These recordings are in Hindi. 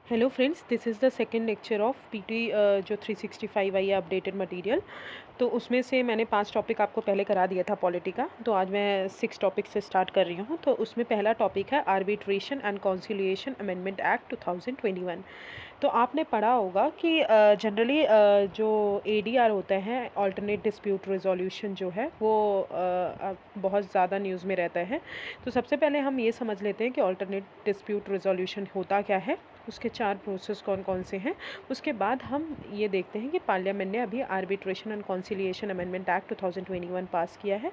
Hello friends, this is the second lecture of PT जो 365 आई है अपडेटेड मटेरियल। तो उसमें से मैंने 5 टॉपिक आपको पहले करा दिया था पॉलिटी का, तो आज मैं 6 टॉपिक से स्टार्ट कर रही हूँ। तो उसमें पहला टॉपिक है arbitration and conciliation amendment act 2021। तो आपने पढ़ा होगा कि जनरली जो एडीआर होता है, अल्टरनेट डिस्प्यूट रिजोल्यूशन जो है वो बहुत ज़्यादा न्यूज़ में रहता है। तो सबसे पहले हम ये समझ लेते हैं कि अल्टरनेट डिस्प्यूट रिजोल्यूशन होता क्या है, उसके 4 प्रोसेस कौन कौन से हैं। उसके बाद हम ये देखते हैं कि पार्लियामेंट ने अभी arbitration and conciliation amendment act 2021 पास किया है,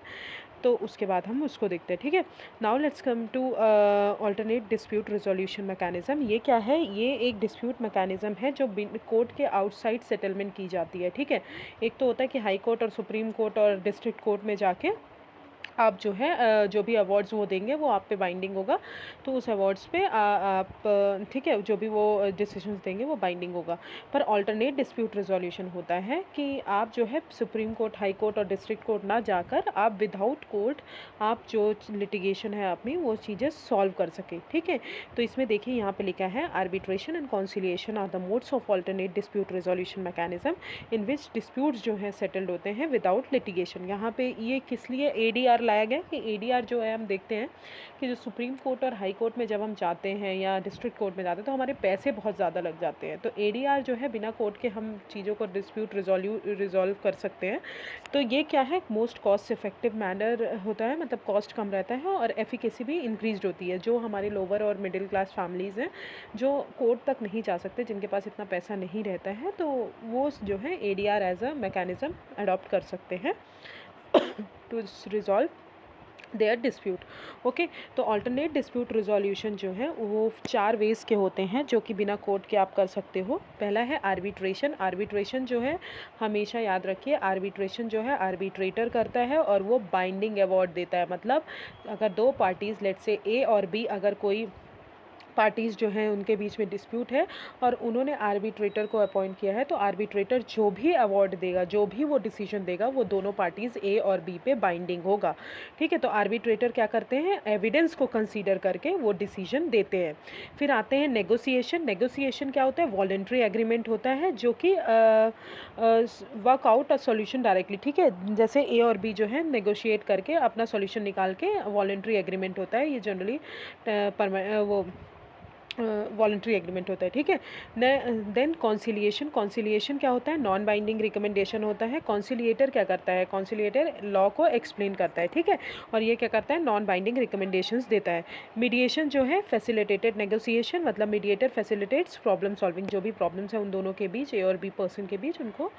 तो उसके बाद हम उसको देखते हैं। ठीक है, now let's come to alternate dispute resolution mechanism. ये क्या है? ये एक डिस्प्यूट मैकेनिज्म है जो कोर्ट के आउटसाइड सेटलमेंट की जाती है। ठीक है, एक तो होता है कि हाई कोर्ट और सुप्रीम कोर्ट और डिस्ट्रिक्ट कोर्ट में जाके आप जो है जो भी अवार्ड्स वो देंगे वो आप पे बाइंडिंग होगा, तो उस अवार्ड्स पे आप ठीक है, जो भी वो डिसीजंस देंगे वो बाइंडिंग होगा। पर अल्टरनेट डिस्प्यूट रिजोल्यूशन होता है कि आप जो है सुप्रीम कोर्ट, हाई कोर्ट और डिस्ट्रिक्ट कोर्ट ना जाकर आप विदाउट कोर्ट आप जो लिटिगेशन है अपनी वो चीज़ें सॉल्व कर सके। ठीक है, तो इसमें देखिए यहाँ पे लिखा है arbitration and conciliation are the modes of alternate dispute resolution mechanism in which disputes जो है सेटल्ड होते हैं विदाउट लिटिगेशन। यहाँ पे ये किस लिए एडीआर लाया गया कि एडीआर जो है हम देखते हैं कि जो सुप्रीम कोर्ट और हाई कोर्ट में जब हम जाते हैं या डिस्ट्रिक्ट कोर्ट में जाते हैं तो हमारे पैसे बहुत ज़्यादा लग जाते हैं। तो एडीआर जो है बिना कोर्ट के हम चीज़ों को डिस्प्यूट रिजॉल्व कर सकते हैं। तो ये क्या है, मोस्ट कॉस्ट इफेक्टिव मैनर होता है, मतलब कॉस्ट कम रहता है और एफिकेसी भी इंक्रीज होती है। जो हमारे लोअर और मिडिल क्लास फैमिलीज़ हैं जो कोर्ट तक नहीं जा सकते, जिनके पास इतना पैसा नहीं रहता है, तो वो जो है ADR as a mechanism adopt कर सकते हैं to resolve their dispute. Okay, तो अल्टरनेट डिस्प्यूट रिजोल्यूशन जो है वो 4 वेज के होते हैं जो कि बिना कोर्ट के आप कर सकते हो। पहला है आर्बिट्रेशन। आर्बिट्रेशन जो है हमेशा याद रखिए, आर्बिट्रेशन जो है आर्बिट्रेटर करता है और वो बाइंडिंग अवार्ड देता है। मतलब अगर दो पार्टीज़, लेट्स से ए और बी, अगर कोई पार्टीज़ जो हैं उनके बीच में डिस्प्यूट है और उन्होंने आर्बिट्रेटर को अपॉइंट किया है, तो आर्बिट्रेटर जो भी अवार्ड देगा, जो भी वो डिसीजन देगा, वो दोनों पार्टीज़ ए और बी पे बाइंडिंग होगा। ठीक है, तो आर्बिट्रेटर क्या करते हैं, एविडेंस को कंसीडर करके वो डिसीजन देते हैं। फिर आते हैं नेगोशिएशन। नेगोशिएशन क्या होता है? वॉलेंट्री एग्रीमेंट होता है जो कि work out a solution directly. ठीक है, जैसे ए और बी जो है नेगोशिएट करके अपना सॉल्यूशन निकाल के वॉलेंट्री एग्रीमेंट होता है। ये जनरली वो वॉलंटरी एग्रीमेंट होता है। ठीक है, देन कॉन्सिलिएशन। कॉन्सिलिएशन क्या होता है? नॉन बाइंडिंग रिकमेंडेशन होता है। कॉन्सिलिएटर क्या करता है? कॉन्सिलिएटर लॉ को एक्सप्लेन करता है। ठीक है, और ये क्या करता है? नॉन बाइंडिंग रिकमेंडेशंस देता है। मीडिएशन जो है फैसिलिटेटेड नेगोशिएशन, मतलब मीडिएटर फैसिलिटेट्स प्रॉब्लम सॉल्विंग। जो भी प्रॉब्लम्स हैं उन दोनों के बीच, ए और बी पर्सन के बीच, उनको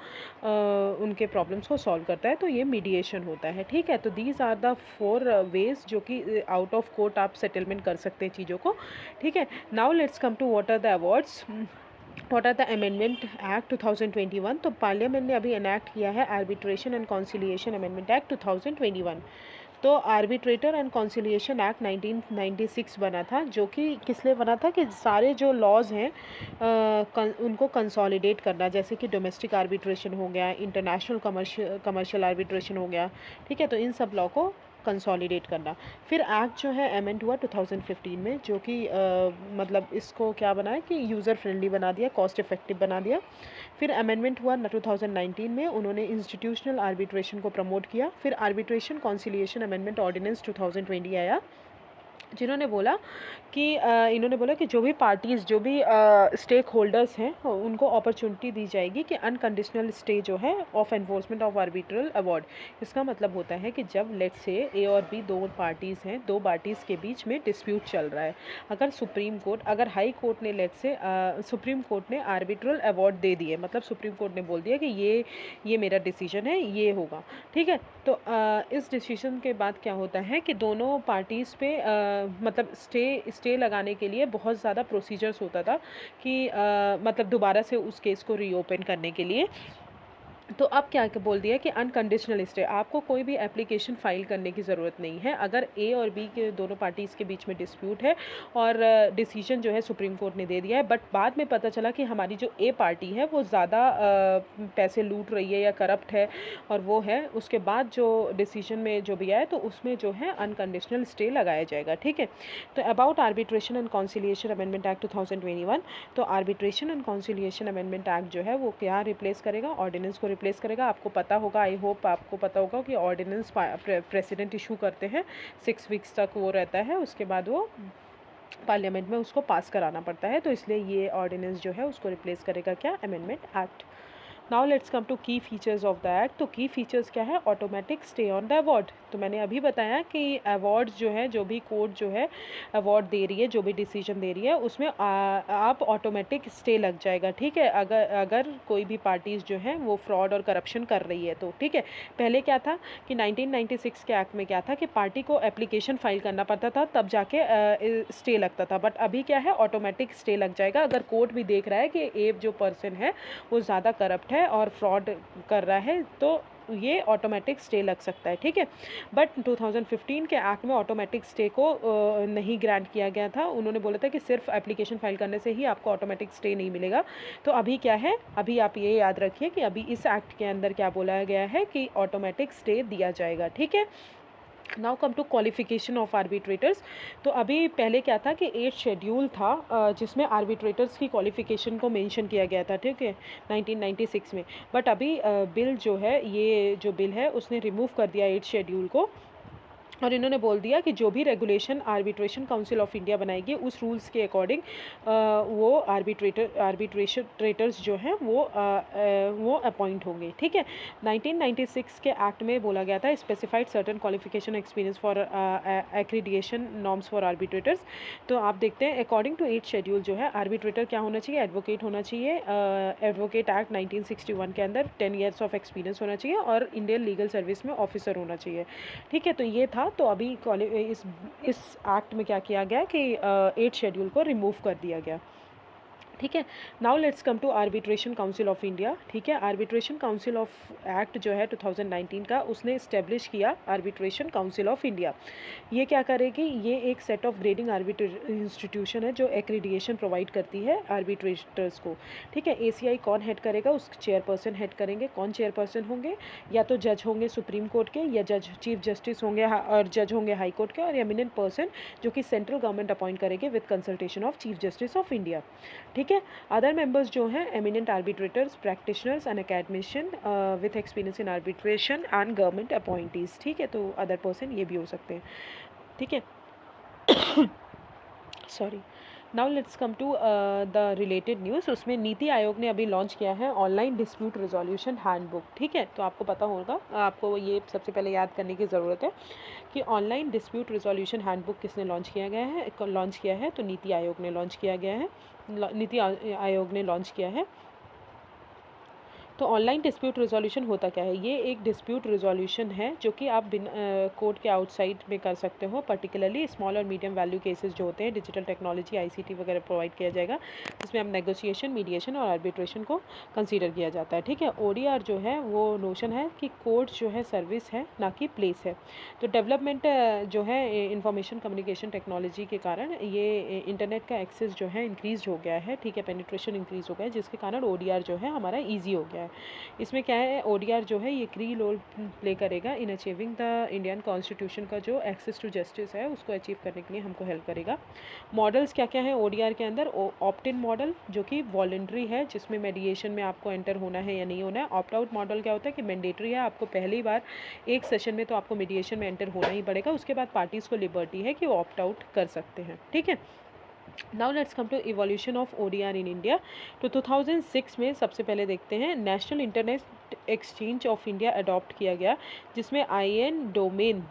उनके प्रॉब्लम्स को सॉल्व करता है, तो ये मीडिएशन होता है। ठीक है, तो दीज आर द 4 वेज जो कि आउट ऑफ कोर्ट आप सेटलमेंट कर सकते हैं चीज़ों को। ठीक है, now let's come to what are the awards, what are the amendment act 2021। तो पार्लियामेंट ने अभी एनैक्ट किया है arbitration and conciliation amendment act 2021। तो आर्बिट्रेटर एंड कॉन्सिलिएशन एक्ट 1996 बना था, जो कि किस लिए बना था कि सारे जो लॉज हैं उनको कंसोलिडेट करना, जैसे कि डोमेस्टिक आर्बिट्रेशन हो गया, इंटरनेशनल कमर्शियल आर्बिट्रेशन हो गया। ठीक है, तो इन सब लॉ को कंसोलिडेट करना। फिर एक्ट जो है अमेंड हुआ 2015 में, जो कि मतलब इसको क्या बनाया कि यूज़र फ्रेंडली बना दिया, कॉस्ट इफेक्टिव बना दिया। फिर अमेंडमेंट हुआ 2019 में, उन्होंने इंस्टीट्यूशनल आर्बिट्रेशन को प्रमोट किया। फिर आर्बिट्रेशन कॉन्सिलिएशन अमेंडमेंट ऑर्डिनेंस 2020 आया, जिन्होंने बोला कि इन्होंने बोला कि जो भी पार्टीज़, जो भी स्टेक होल्डर्स हैं, उनको अपॉर्चुनिटी दी जाएगी कि अनकंडीशनल स्टे जो है of enforcement of arbitral award. इसका मतलब होता है कि जब लेट्स से ए और बी दो पार्टीज़ हैं, दो पार्टीज़ के बीच में डिस्प्यूट चल रहा है, अगर सुप्रीम कोर्ट, अगर हाई कोर्ट ने लेट्स से सुप्रीम कोर्ट ने आर्बिट्रल अवार्ड दे दिए, मतलब सुप्रीम कोर्ट ने बोल दिया कि ये मेरा डिसीजन है, ये होगा। ठीक है, तो इस डिसीजन के बाद क्या होता है कि दोनों पार्टीज़ पे मतलब स्टे लगाने के लिए बहुत ज़्यादा प्रोसीजर्स होता था कि मतलब दोबारा से उस केस को रीओपन करने के लिए। तो अब क्या बोल दिया कि अनकंडीशनल स्टे, आपको कोई भी एप्लीकेशन फ़ाइल करने की ज़रूरत नहीं है अगर ए और बी के दोनों पार्टीज़ के बीच में डिस्प्यूट है और डिसीजन जो है सुप्रीम कोर्ट ने दे दिया है, बट बाद में पता चला कि हमारी जो ए पार्टी है वो ज़्यादा पैसे लूट रही है या करप्ट है और वो है, उसके बाद जो डिसीजन में जो भी आए तो उसमें जो है अनकंडीशनल स्टे लगाया जाएगा। ठीक है, तो about arbitration and conciliation amendment act 2021, तो arbitration and conciliation amendment act जो है वो क्या रिप्लेस करेगा, ऑर्डिनेंस को रिप्लेस करेगा। आपको पता होगा, आई होप आपको पता होगा कि ऑर्डिनेंस प्रेसिडेंट इशू करते हैं, 6 वीक्स तक वो रहता है, उसके बाद वो पार्लियामेंट में उसको पास कराना पड़ता है, तो इसलिए ये ऑर्डिनेंस जो है उसको रिप्लेस करेगा क्या, amendment act. Now let's come to key features of the act. तो की फीचर्स क्या है, automatic stay on the award. तो मैंने अभी बताया कि अवार्ड जो है, जो भी कोर्ट जो है अवार्ड दे रही है, जो भी डिसीजन दे रही है, उसमें आप ऑटोमेटिक स्टे लग जाएगा। ठीक है, अगर अगर कोई भी पार्टीज़ जो है वो फ्रॉड और करप्शन कर रही है तो। ठीक है, पहले क्या था कि 1996 के एक्ट में क्या था कि पार्टी को एप्लीकेशन फाइल करना पड़ता था तब जाके स्टे लगता था, बट अभी क्या है, ऑटोमेटिक स्टे लग जाएगा। अगर कोर्ट भी देख रहा है कि ए जो पर्सन है वो ज़्यादा करप्ट है और फ्रॉड कर रहा है तो ये ऑटोमेटिक स्टे लग सकता है। ठीक है, बट 2015 के एक्ट में ऑटोमेटिक स्टे को नहीं ग्रांट किया गया था। उन्होंने बोला था कि सिर्फ एप्लीकेशन फाइल करने से ही आपको ऑटोमेटिक स्टे नहीं मिलेगा। तो अभी क्या है, अभी आप ये याद रखिए कि अभी इस एक्ट के अंदर क्या बोला गया है कि ऑटोमेटिक स्टे दिया जाएगा। ठीक है, now come to qualification of arbitrators. तो अभी पहले क्या था कि 8 शेड्यूल था जिसमें आर्बिट्रेटर्स की क्वालिफिकेशन को मेंशन किया गया था। ठीक है, 1996 में, बट अभी बिल जो है, ये जो बिल है उसने रिमूव कर दिया 8 शेड्यूल को, और इन्होंने बोल दिया कि जो भी regulation arbitration council of India बनाएगी उस रूल्स के अकॉर्डिंग वो आर्बिट्रेटर्स जो हैं वो अपॉइंट होंगे। ठीक है, 1996 के एक्ट में बोला गया था specified certain qualification experience for accreditation norms for arbitrators. तो आप देखते हैं अकॉर्डिंग टू 8 शेड्यूल जो है आर्बिट्रेटर क्या होना चाहिए, एडवोकेट होना चाहिए। एडवोकेट एक्ट 1961 के अंदर 10 ईयर्स ऑफ एक्सपीरियंस होना चाहिए और इंडियन लीगल सर्विस में ऑफिसर होना चाहिए। ठीक है, तो ये था। तो अभी इस एक्ट में क्या किया गया कि 8 शेड्यूल को रिमूव कर दिया गया। ठीक है, now let's come to arbitration council of India. ठीक है, आर्बिट्रेशन काउंसिल ऑफ एक्ट जो है 2019 का, उसने इस्टेब्लिश किया आर्बिट्रेशन काउंसिल ऑफ इंडिया। ये क्या करेगी, ये एक सेट ऑफ ग्रेडिंग इंस्टीट्यूशन है जो एक्रीडिएशन प्रोवाइड करती है आर्बिट्रेटर्स को। ठीक है, एसीआई कौन हेड करेगा, उस चेयरपर्सन हेड करेंगे। कौन चेयरपर्सन होंगे, या तो जज होंगे सुप्रीम कोर्ट के, या जज चीफ जस्टिस होंगे और जज होंगे हाई कोर्ट के, और एमिनेंट पर्सन जो कि सेंट्रल गवर्नमेंट अपॉइंट करेंगे with consultation of chief justice of India. ठीक है, अदर मेंबर्स जो हैं eminent arbitrators, practitioners and academician with experience in arbitration and government appointees. ठीक है, तो अदर पर्सन ये भी हो सकते हैं। ठीक है, sorry. Now let's come to the related news. उसमें नीति आयोग ने अभी लॉन्च किया है ऑनलाइन डिस्प्यूट रिजोल्यूशन हैंडबुक। ठीक है, तो आपको पता होगा, आपको ये सबसे पहले याद करने की ज़रूरत है कि ऑनलाइन डिस्प्यूट रिजोल्यूशन हैंडबुक किसने लॉन्च किया गया है, लॉन्च किया है, तो नीति आयोग ने लॉन्च किया गया है, नीति आयोग ने लॉन्च किया है। तो ऑनलाइन डिस्प्यूट रिजोल्यूशन होता क्या है, ये एक डिस्प्यूट रिजोल्यूशन है जो कि आप बिना कोर्ट के आउटसाइड में कर सकते हो। पर्टिकुलरली स्मॉल और मीडियम वैल्यू केसेस जो होते हैं, डिजिटल टेक्नोलॉजी आईसीटी वगैरह प्रोवाइड किया जाएगा, जिसमें अब नेगोशिएशन, मीडिएशन और आर्बिट्रेशन को कंसीडर किया जाता है। ठीक है, ओडीआर जो है वो नोशन है कि कोर्ट जो है सर्विस है, ना कि प्लेस है। तो डेवलपमेंट जो है इंफॉर्मेशन कम्युनिकेशन टेक्नोलॉजी के कारण ये इंटरनेट का एक्सेस जो है इंक्रीज हो गया है। ठीक है, पेनिट्रेशन इंक्रीज हो गया है, जिसके कारण ओडीआर जो है हमारा ईजी हो गया है। इसमें क्या है, ओडीआर जो है ये की रोल प्ले करेगा in achieving the Indian constitution का जो एक्सेस टू जस्टिस है उसको अचीव करने के लिए हमको हेल्प करेगा। मॉडल्स क्या क्या है ओडीआर के अंदर, ऑप्ट इन मॉडल जो कि वॉलंटरी है, जिसमें मेडिएशन में आपको एंटर होना है या नहीं होना है। ऑप्ट आउट मॉडल क्या होता है कि मैंडेटरी है, आपको पहली बार एक सेशन में तो आपको मीडिएशन में एंटर होना ही पड़ेगा, उसके बाद पार्टीज़ को लिबर्टी है कि वो ऑप्ट आउट कर सकते हैं। ठीक है, now let's come to evolution of ODR in India. तो 2006 में सबसे पहले देखते हैं national internet exchange of India adopt किया गया, जिसमें IN domain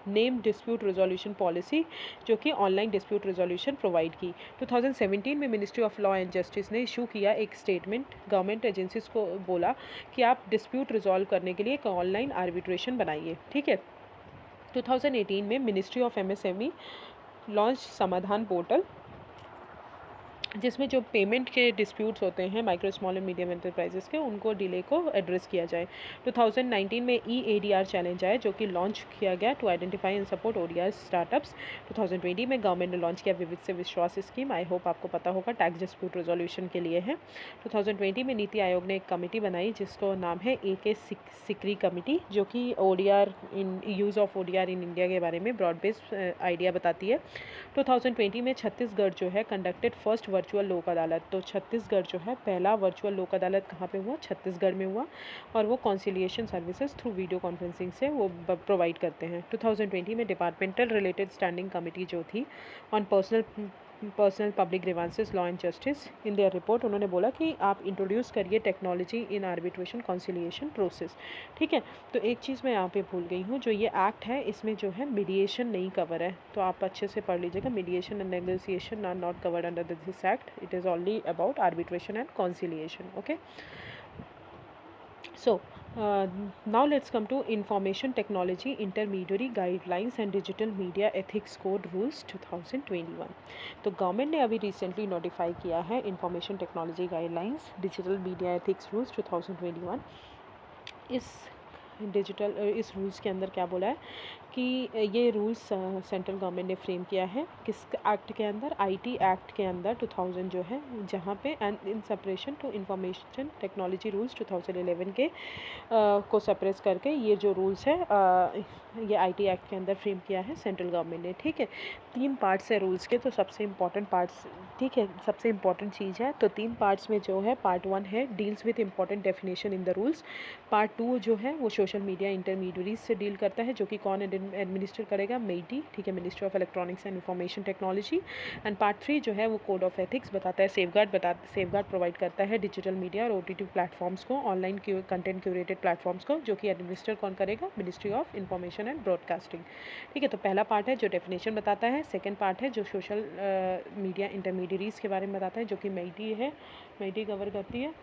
name dispute resolution policy जो कि ऑनलाइन डिस्प्यूट रेजोल्यूशन प्रोवाइड की। 2017 में ministry of law and justice ने इशू किया एक स्टेटमेंट, गवर्नमेंट एजेंसीज को बोला कि आप डिस्प्यूट रिजॉल्व करने के लिए एक ऑनलाइन आर्बिट्रेशन बनाइए। ठीक है, 2018 में मिनिस्ट्री ऑफ एमएसएमई लॉन्च समाधान पोर्टल जिसमें जो पेमेंट के डिस्प्यूट्स होते हैं micro small and medium enterprises के, उनको डिले को एड्रेस किया जाए। 2019 में EADR चैलेंज आया जो कि लॉन्च किया गया to identify and support ODR startups. 2020 में गवर्नमेंट ने लॉन्च किया विविध से विश्वास स्कीम, आई होप आपको पता होगा, टैक्स डिस्प्यूट रेजोल्यूशन के लिए है। 2020 में नीति आयोग ने एक कमेटी बनाई जिसको नाम है AK सिकरी कमेटी, जो कि use of ODR in India के बारे में ब्रॉड बेस्ड आइडिया बताती है। 2020 में छत्तीसगढ़ जो है कंडक्टेड फर्स्ट वर्चुअल लोक अदालत। तो छत्तीसगढ़ जो है पहला वर्चुअल लोक अदालत कहाँ पे हुआ? छत्तीसगढ़ में हुआ, और वो conciliation services through video conferencing से वो प्रोवाइड करते हैं। 2020 में डिपार्टमेंटल रिलेटेड स्टैंडिंग कमेटी जो थी on personnel public grievances law and justice, in their report उन्होंने बोला कि आप इंट्रोड्यूस करिए technology in arbitration conciliation process. ठीक है, तो एक चीज़ मैं यहाँ पे भूल गई हूँ, जो ये एक्ट है इसमें जो है मीडिएशन नहीं कवर है, तो आप अच्छे से पढ़ लीजिएगा। Mediation and negotiation are not covered under this act, it is only about arbitration and conciliation. Okay, so now let's come to information technology intermediary guidelines and digital media ethics code rules 2021। तो गवर्नमेंट ने अभी रिसेंटली नोटिफाई किया है information technology guidelines digital media ethics rules 2021। इस रूल्स के अंदर क्या बोला है कि ये रूल्स सेंट्रल गवर्नमेंट ने फ्रेम किया है किस एक्ट के अंदर? IT एक्ट के अंदर 2000 जो है, जहाँ पे and in separation to information technology rules 2011 के को सप्रेस करके ये जो रूल्स है ये IT एक्ट के अंदर फ्रेम किया है सेंट्रल गवर्नमेंट ने। ठीक है, 3 पार्ट्स है रूल्स के, तो सबसे इम्पॉर्टेंट पार्ट्स, ठीक है, सबसे इम्पॉर्टेंट चीज़ है। तो 3 पार्ट्स में जो है, पार्ट 1 है deals with important definition in the rules. Part 2 जो है वो सोशल मीडिया इंटरमीडियरीज से डील करता है, जो कि कौन एडमिनिस्टर करेगा? MEITI, ठीक है, ministry of electronics and information technology. And part 3 जो है वो कोड ऑफ एथिक्स बताता है, सेफगार्ड प्रोवाइड करता है डिजिटल मीडिया और OTT प्लेटफॉर्म्स को, ऑनलाइन कंटेंट क्यूरेटेड प्लेटफॉर्म्स को, जो कि एडमिनिस्टर कौन करेगा? Ministry of information and broadcasting. ठीक है, तो पहला पार्ट है जो डेफिनेशन बताता है, सेकेंड पार्ट है जो सोशल मीडिया इंटरमीडियरीज के बारे में बताता है, जो कि MEITI है, MEITI कवर करती है।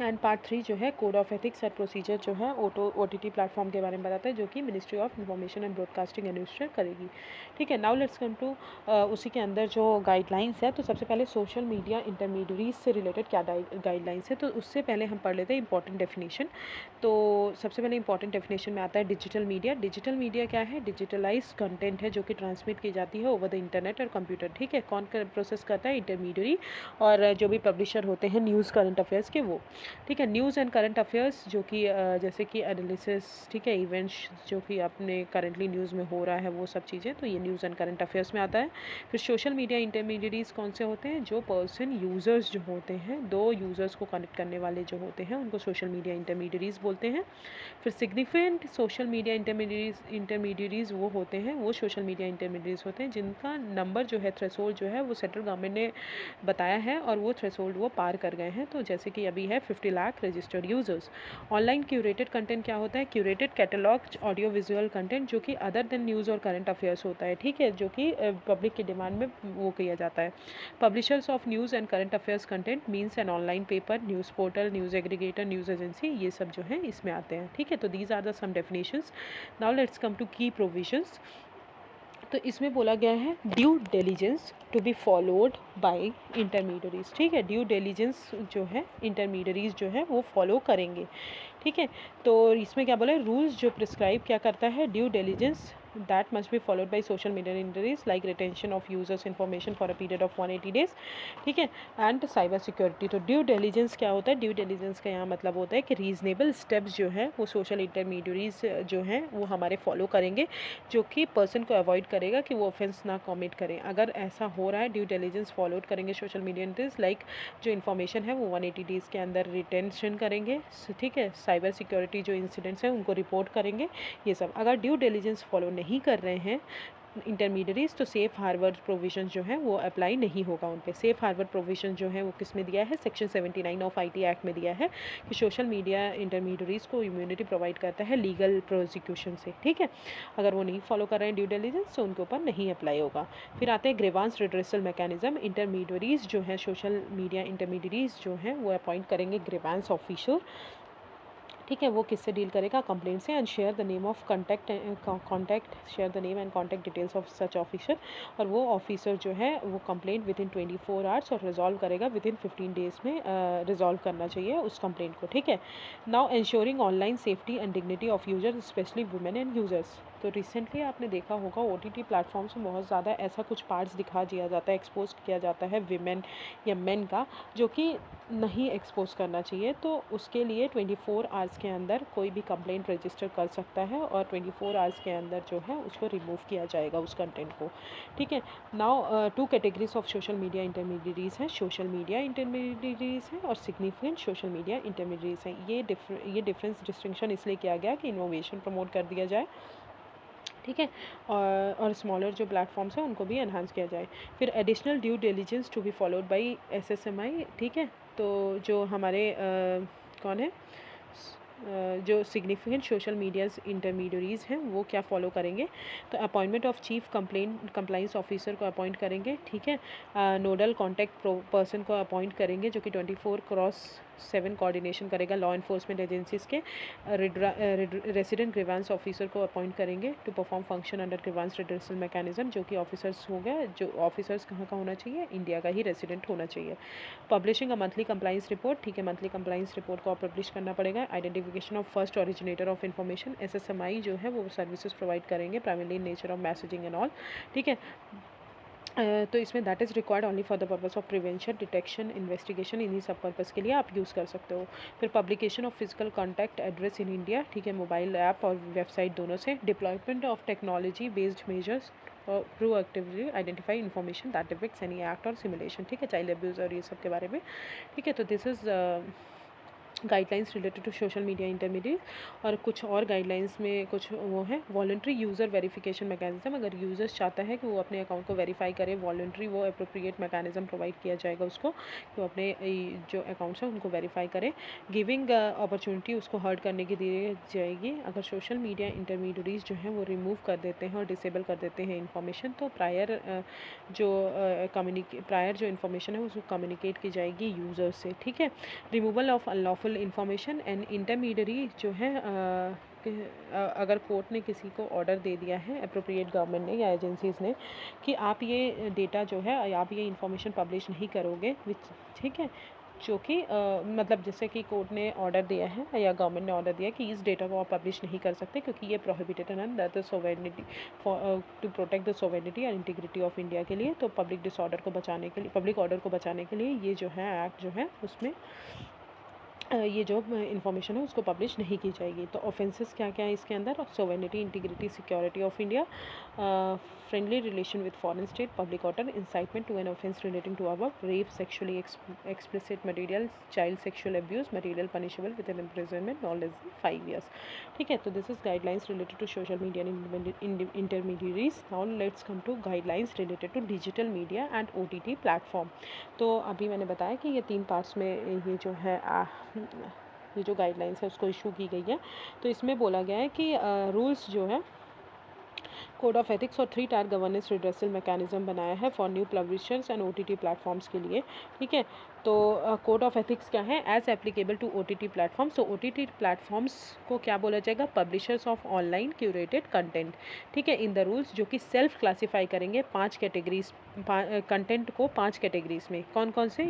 एंड पार्ट 3 जो है code of ethics and procedure जो है OTT प्लेटफॉर्म के बारे में बताता है, जो कि ministry of information and broadcasting administer करेगी। ठीक है, नाउ लेट्स कम टू उसी के अंदर जो गाइडलाइंस है। तो सबसे पहले सोशल मीडिया इंटरमीडियरीज से रिलेटेड क्या गाइडलाइंस है, तो उससे पहले हम पढ़ लेते हैं इंपॉर्टेंट डेफिनेशन। तो सबसे पहले इंपॉर्टेंट डेफिनेशन में आता है डिजिटल मीडिया। डिजिटल मीडिया क्या है? डिजिटलाइज कंटेंट है जो कि ट्रांसमिट की जाती है ओवर द इंटरनेट और कंप्यूटर। ठीक है, कौन प्रोसेस करता है? इंटरमीडियरी, और जो भी पब्लिशर होते हैं न्यूज़ करंट अफेयर्स के, वो। ठीक है, न्यूज़ एंड करंट अफेयर्स जो कि जैसे कि एनालिसिस, ठीक है, इवेंट्स जो कि अपने करंटली न्यूज़ में हो रहा है, वो सब चीज़ें, तो ये न्यूज़ एंड करंट अफेयर्स में आता है। फिर सोशल मीडिया इंटरमीडियरीज कौन से होते हैं? जो पर्सन यूज़र्स जो होते हैं, 2 यूज़र्स को कनेक्ट करने वाले जो होते हैं, उनको सोशल मीडिया इंटरमीडियरीज बोलते हैं। फिर सिग्निफिकेंट सोशल मीडिया इंटरमीडियरीज वो होते हैं, वो सोशल मीडिया इंटरमीडियरीज होते हैं जिनका नंबर जो है, थ्रेशोल्ड जो है, वो सेंट्रल गवर्नमेंट ने बताया है और वो थ्रेशोल्ड वो पार कर गए हैं। तो जैसे कि अभी है 50 lakh registered users. Online curated content क्या होता है? Curated catalogue audio visual content जो कि अदर देन न्यूज़ और करंट अफेयर्स होता है। ठीक है, जो कि पब्लिक की डिमांड में वो किया जाता है। Publishers of news and current affairs content means an online paper, news portal, news aggregator, news agency, ये सब जो है इसमें आते हैं। ठीक है, तो these are the some definitions. Now let's come to key provisions. तो इसमें बोला गया है due diligence to be followed by intermediaries. ठीक है, ड्यू डिलिजेंस जो है इंटरमीडियरीज जो है वो फॉलो करेंगे। ठीक है, तो इसमें क्या बोला है? रूल्स जो प्रिस्क्राइब क्या करता है? Due diligence that must be followed by social media intermediaries like retention of users information for a period of 180 days। ठीक है, एंड साइबर सिक्योरिटी। तो ड्यू डिलिजेंस क्या होता है? ड्यू डिलिजेंस का यहाँ मतलब होता है कि रीजनेबल स्टेप्स जो है वो सोशल इंटरमीडियरीज जो हैं वो हमारे फॉलो करेंगे, जो कि पर्सन को अवॉइड करेगा कि वो ऑफेंस ना कमिट करें। अगर ऐसा हो रहा है, ड्यू डिलिजेंस फॉलो करेंगे सोशल मीडिया इंटरमीडियरीज, लाइक जो इन्फॉर्मेशन है वो 180 डेज़ के अंदर रिटेंशन करेंगे। ठीक है, साइबर सिक्योरिटी जो इंसिडेंट्स हैं उनको रिपोर्ट करेंगे, ये सब। अगर ड्यू डिलिजेंस फॉलो नहीं कर रहे हैं इंटरमीडियरीज, तो सेफ हार्बर प्रोविजन जो है वो अप्लाई नहीं होगा उन पे। सेफ हार्बर प्रोविजन जो है वो किस में दिया है? सेक्शन 79 ऑफ IT एक्ट में दिया है कि सोशल मीडिया इंटरमीडियरीज को इम्यूनिटी प्रोवाइड करता है लीगल प्रोसिक्यूशन से। ठीक है, अगर वो नहीं फॉलो कर रहे हैं ड्यू डिलिजेंस, तो उनके ऊपर नहीं अप्लाई होगा। फिर आते हैं ग्रीवांस रिड्रेसल मैकेनिज्म। इंटरमीडियरीज जो है, सोशल मीडिया इंटरमीडियरीज जो हैं वो अपॉइंट करेंगे ग्रीवांस ऑफिसर। ठीक है, वो किससे डील करेगा? कंप्लेंट से। And share the name of contact share the name and contact details of such officer, और वो ऑफिसर जो है वो कंप्लेंट विदिन 24 आवर्स और रिजॉल्व करेगा विदिन 15 डेज़ में, रिजॉल्व करना चाहिए उस कंप्लेंट को। ठीक है, now ensuring online safety and dignity of users specially women and users. तो रिसेंटली आपने देखा होगा OTT प्लेटफॉर्म्स में बहुत ज़्यादा ऐसा कुछ पार्ट्स दिखा दिया जाता है, एक्सपोज किया जाता है विमेन या मेन का, जो कि नहीं एक्सपोज करना चाहिए। तो उसके लिए 24 आवर्स के अंदर कोई भी कंप्लेंट रजिस्टर कर सकता है और 24 आवर्स के अंदर जो है उसको रिमूव किया जाएगा उस कंटेंट को। ठीक है, now 2 categories of social media intermediaries हैं, सोशल मीडिया इंटरमीडिएरीज हैं और सिग्निफिकेंट सोशल मीडिया इंटरमीडिएरीज हैं। ये डिफरेंस डिस्टिंक्शन इसलिए किया गया कि इनोवेशन प्रमोट कर दिया जाए। ठीक है, और स्मॉलर जो प्लेटफॉर्म्स हैं उनको भी एनहांस किया जाए। फिर additional due diligence to be followed by SSMI। ठीक है, तो जो हमारे कौन है जो सिग्निफिकेंट सोशल मीडियाज इंटरमीडियरीज हैं वो क्या फॉलो करेंगे? तो appointment of chief compliance officer को अपॉइंट करेंगे। ठीक है, नोडल कॉन्टैक्ट पर्सन को अपॉइंट करेंगे जो कि 24/7 कोऑर्डिनेशन करेगा लॉ इन्फोर्समेंट एजेंसीज के। रेसिडेंट ग्रीवांस ऑफिसर को अपॉइंट करेंगे to perform function under grievance redressal mechanism, जो कि ऑफिसर्स हो गया, जो ऑफिसर्स कहाँ का होना चाहिए? इंडिया का ही रेसिडेंट होना चाहिए। Publishing a monthly compliance report. ठीक है, मंथली कंप्लाइंस रिपोर्ट को पब्लिश करना पड़ेगा। Identification of first originator of information. SSMI जो है वो सर्विसेज प्रोवाइड करेंगे primarily in nature of messaging and all. ठीक है, तो इसमें that is required only for the purpose of prevention, detection, investigation, इन्हीं सब पर्पस के लिए आप यूज़ कर सकते हो। फिर publication of physical contact address in India. ठीक है, मोबाइल ऐप और वेबसाइट दोनों से। Deployment of technology based measures proactively identify information that depicts any act और सिमुलेशन। ठीक है, चाइल्ड अब्यूज़ और ये सब के बारे में। ठीक है, तो this is guidelines related to social media intermediate. और कुछ और गाइडलाइंस में कुछ वो है वॉलंटरी यूज़र वेरिफिकेशन मैकेनिज्म। अगर यूज़र्स चाहता है कि वो अपने अकाउंट को वेरीफाई करे, वॉलंटरी वो अप्रोप्रिएट मैकेनिज्म प्रोवाइड किया जाएगा उसको कि वो अपने जो अकाउंट्स हैं उनको वेरीफाई करे। गिविंग अपॉर्चुनिटी उसको हर्ट करने की दी जाएगी। अगर सोशल मीडिया इंटरमीडिएरीज जो हैं वो रिमूव कर देते हैं और डिसेबल कर देते हैं इन्फॉर्मेशन, तो प्रायर जो इन्फॉर्मेशन है उसको कम्युनिकेट की जाएगी यूज़र से। ठीक है, removal of unlawful information and intermediary जो है अगर कोर्ट ने किसी को ऑर्डर दे दिया है, अप्रोप्रिएट गवर्नमेंट ने या एजेंसीज़ ने, कि आप ये डेटा जो है आप ये इन्फॉर्मेशन पब्लिश नहीं करोगे, विच ठीक है, जो कि मतलब जैसे कि कोर्ट ने ऑर्डर दिया है या गवर्नमेंट ने ऑर्डर दिया कि इस डेटा को आप पब्लिश नहीं कर सकते क्योंकि ये प्रोहिबिटेड है under the sovereignty to protect the sovereignty and integrity of India के लिए। तो पब्लिक डिसऑर्डर को बचाने के लिए, पब्लिक ऑर्डर को बचाने के लिए ये जो है एक्ट जो है उसमें ये जो इन्फॉर्मेशन है उसको पब्लिश नहीं की जाएगी। तो ऑफेंसेस क्या क्या है इसके अंदर? Sovereignty, integrity, security of India, friendly relation with foreign state, public order, incitement to an offence relating to above, rape, sexually explicit material, child sexual abuse, material punishable with an imprisonment not less than 5 years। ठीक है, तो this is guidelines related to social media intermediaries. Now let's come to guidelines related to digital media and OTT platform. तो अभी मैंने बताया कि ये 3 पार्ट्स में ये जो है ये जो गाइडलाइंस है उसको इशू की गई है। तो इसमें बोला गया है कि रूल्स जो है कोड ऑफ एथिक्स और 3 टायर गवर्नेंस रिड्रेसल मैकेनिज्म बनाया है for new publishers and OTT platforms के लिए। ठीक है, तो कोड ऑफ एथिक्स क्या है? As applicable to OTT platforms. तो OTT प्लेटफॉर्म्स को क्या बोला जाएगा? Publishers of online curated content. ठीक है, इन द रूल्स जो कि सेल्फ क्लासीफाई करेंगे 5 कैटेगरीज कंटेंट को, 5 कैटेगरीज में। कौन कौन से?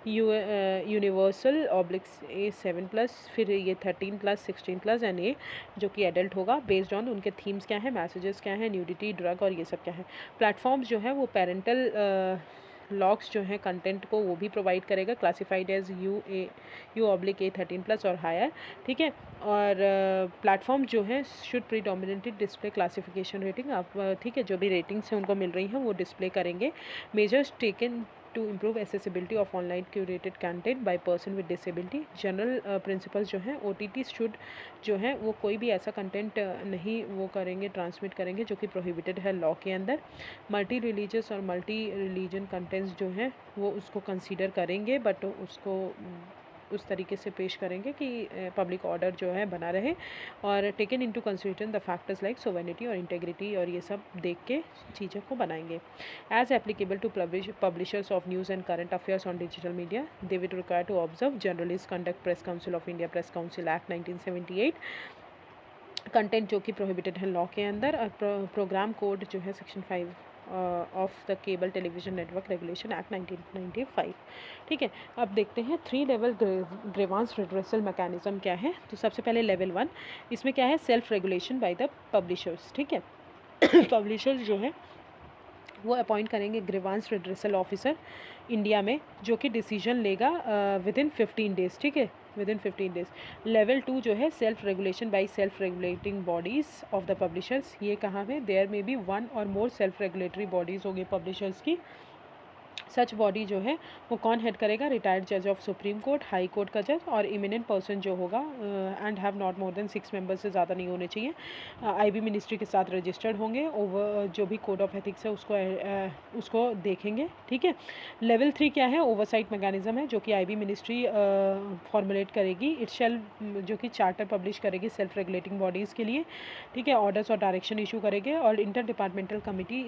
यूनिवर्सल ऑब्लिक्स A7+, फिर ये 13+, 16+ एंड ए जो कि एडल्ट होगा। बेस्ड ऑन उनके थीम्स क्या है, मैसेजेस क्या है, न्यूडिटी, ड्रग और ये सब क्या है। प्लेटफॉर्म्स जो है वो पेरेंटल लॉक्स जो है कंटेंट को वो भी प्रोवाइड करेगा, क्लासिफाइड एज U/A13+ और हायर। ठीक है, और प्लेटफॉर्म जो है should predominantly display classification rating. आप ठीक है, जो भी रेटिंग्स हैं उनको मिल रही हैं वो डिस्प्ले करेंगे। Measures taken to improve accessibility of online curated content by person with disability। General principles जो हैं OTT शुड जो है वो कोई भी ऐसा कंटेंट नहीं वो करेंगे, ट्रांसमिट करेंगे जो कि प्रोहिबिटेड है लॉ के अंदर। मल्टी रिलीजियस और मल्टी रिलीजन कंटेंट्स जो हैं वो उसको कंसीडर करेंगे, बट उसको उस तरीके से पेश करेंगे कि पब्लिक ऑर्डर जो है बना रहे, और taken into consideration the factors like sovereignty और इंटेग्रिटी, और ये सब देख के चीज़ों को बनाएंगे. As applicable to publishers of news and current affairs on digital media, they will require to observe journalist conduct press council of India press council act 1978 content जो कि प्रोहिबिटेड है लॉ के अंदर, और प्रोग्राम कोड जो है section 5 of the cable television network regulation act 1995. ठीक है, अब देखते हैं 3 लेवल ग्रीवांस रिड्रेसल मैकेनिज्म क्या है. तो सबसे पहले लेवल 1, इसमें क्या है, self regulation by the publishers. ठीक है, पब्लिशर्स जो है वो अपॉइंट करेंगे ग्रीवांस रिड्रेसल ऑफिसर इंडिया में, जो कि डिसीजन लेगा विदिन 15 डेज. ठीक है, विदिन 15 डेज. लेवल 2 जो है self regulation by self regulating bodies of the publishers. ये कहाँ है, देयर में बी 1 और मोर सेल्फ रेगुलेटरी बॉडीज़ होंगी पब्लिशर्स की. सच बॉडी जो है वो कौन हेड करेगा, रिटायर्ड जज of supreme court, high court का जज, और इमिनेंट पर्सन जो होगा and have not more than 6 members से ज़्यादा नहीं होने चाहिए. आईबी मिनिस्ट्री के साथ रजिस्टर्ड होंगे. ओवर जो भी कोड ऑफ एथिक्स है उसको देखेंगे. ठीक है, लेवल 3 क्या है, ओवरसाइट मैकेनिज्म है जो कि आईबी मिनिस्ट्री फॉर्मुलेट करेगी. इट शेल जो कि चार्टर पब्लिश करेगी सेल्फ रेगुलेटिंग बॉडीज़ के लिए. ठीक है, ऑर्डर्स और डायरेक्शन इशू करेंगे, और इंटर डिपार्टमेंटल कमिटी